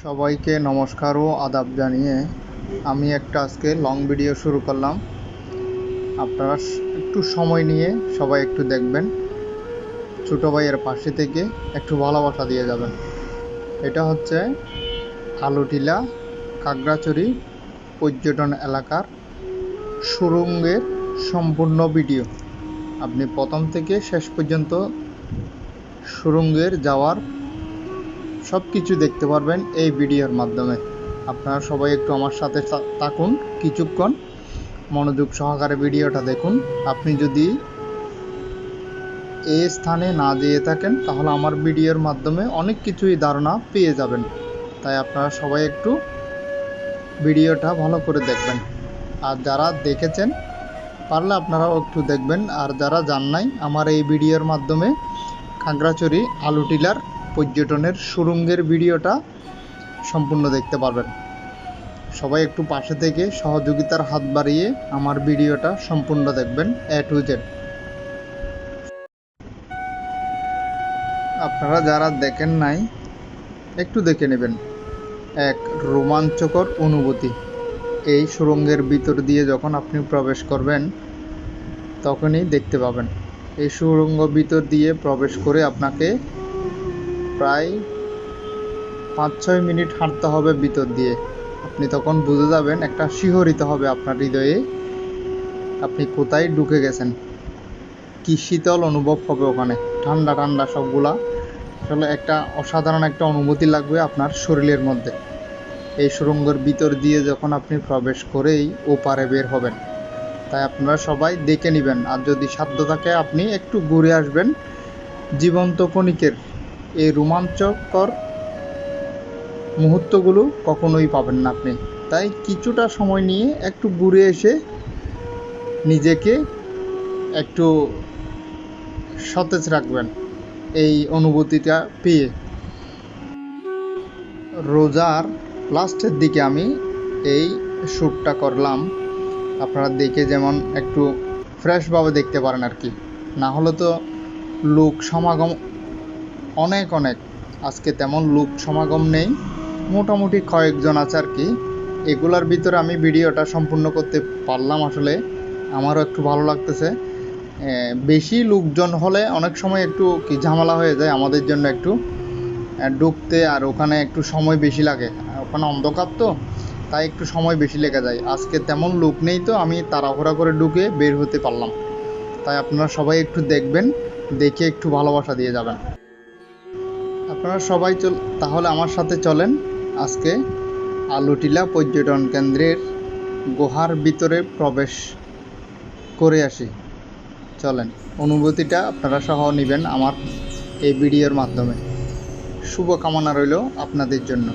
সবাইকে নমস্কার ও আদাব জানিয়ে আমি একটা আজকে লং ভিডিও শুরু করলাম। আপনারা একটু সময় নিয়ে সবাই একটু দেখবেন, ছোটো ভাইয়ের পাশে থেকে একটু ভালোবাসা দিয়ে যাবেন। এটা হচ্ছে আলুটিলা খাগড়াছড়ি পর্যটন এলাকার সুড়ঙ্গের সম্পূর্ণ ভিডিও। আপনি প্রথম থেকে শেষ পর্যন্ত সুড়ঙ্গের যাওয়ার সব কিছু দেখতে পারবেন এই ভিডিওর মাধ্যমে। আপনারা সবাই একটু আমার সাথে থাকুন, কিছুক্ষণ মনোযোগ সহকারে ভিডিওটা দেখুন। আপনি যদি এই স্থানে না যেয়ে থাকেন তাহলে আমার ভিডিওর মাধ্যমে অনেক কিছুই ধারণা পেয়ে যাবেন। তাই আপনারা সবাই একটু ভিডিওটা ভালো করে দেখবেন। আর যারা দেখেছেন পারলে আপনারাও একটু দেখবেন। আর যারা জান নাই, আমার এই ভিডিওর মাধ্যমে খাগড়াছড়ি আলুটিলার পর্যটনের সুড়ঙ্গের ভিডিওটা সম্পূর্ণ দেখতে পারবেন। সবাই একটু পাশে থেকে সহযোগিতার হাত বাড়িয়ে আমার ভিডিওটা সম্পূর্ণ দেখবেন A to Z। আপনারা যারা দেখেন নাই একটু দেখে নেবেন। এক রোমাঞ্চকর অনুভূতি। এই সুড়ঙ্গের ভিতর দিয়ে যখন আপনি প্রবেশ করবেন তখনই দেখতে পাবেন। এই সুড়ঙ্গ ভিতর দিয়ে প্রবেশ করে আপনাকে প্রায় 5-6 মিনিট হাঁটতে হবে ভিতর দিয়ে। আপনি তখন বুঝে যাবেন, একটা শিহরিত হবে আপনার হৃদয়ে, আপনি কোথায় ঢুকে গেছেন। কি শীতল অনুভব হবে ওখানে, ঠান্ডা ঠান্ডা সবগুলা। আসলে একটা অসাধারণ একটা অনুভূতি লাগবে আপনার শরীরের মধ্যে। এই সুড়ঙ্গের ভিতর দিয়ে যখন আপনি প্রবেশ করেই ওপারে বের হবেন। তাই আপনারা সবাই দেখে নেবেন। আর যদি সাধ্য থাকে আপনি একটু ঘুরে আসবেন। জীবন্ত ক্ষণিকের এই রোমাঞ্চকর মুহূর্তগুলো কখনোই পাবেন না আপনি। তাই কিছুটা সময় নিয়ে একটু ঘুরে এসে নিজেকে একটু সতেজ রাখবেন এই অনুভূতিটা পেয়ে। রোজার লাস্টের দিকে আমি এই শ্যুটটা করলাম। আপনারা দেখে যেমন একটু ফ্রেশভাবে দেখতে পারেন আর কি। না হলে তো লোক সমাগম অনেক অনেক, আজকে তেমন লোক সমাগম নেই, মোটামুটি কয়েকজন আছে আর কি। এগুলার ভিতরে আমি ভিডিওটা সম্পূর্ণ করতে পারলাম। আসলে আমারও একটু ভালো লাগতেছে। বেশি লোকজন হলে অনেক সময় একটু কি ঝামেলা হয়ে যায় আমাদের জন্য একটু ঢুকতে, আর ওখানে একটু সময় বেশি লাগে। ওখানে অন্ধকার তো, তাই একটু সময় বেশি লেগে যায়। আজকে তেমন লোক নেই তো আমি তাড়াহুড়া করে ঢুকে বের হতে পারলাম। তাই আপনারা সবাই একটু দেখবেন, দেখে একটু ভালোবাসা দিয়ে যাবেন। আপনারা সবাই তাহলে আমার সাথে চলেন আজকে আলুটিলা পর্যটন কেন্দ্রের গুহার ভিতরে প্রবেশ করে আসি। চলেন, অনুভূতিটা আপনারা সহ নেবেন আমার এই ভিডিওর মাধ্যমে। শুভকামনা রইল আপনাদের জন্য।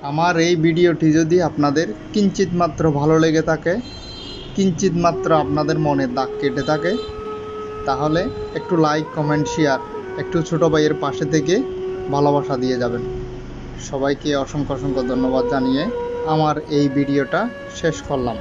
আমার এই ভিডিওটি যদি আপনাদের কিঞ্চিত মাত্র ভালো লেগে থাকে, কিঞ্চিত মাত্র আপনাদের মনে দাগ কেটে থাকে, তাহলে একটু লাইক, কমেন্ট, শেয়ার, একটু ছোট ভাইয়ের পাশে থেকে ভালোবাসা দিয়ে যাবেন। সবাইকে অসংখ্য অসংখ্য ধন্যবাদ জানিয়ে আমার এই ভিডিওটা শেষ করলাম।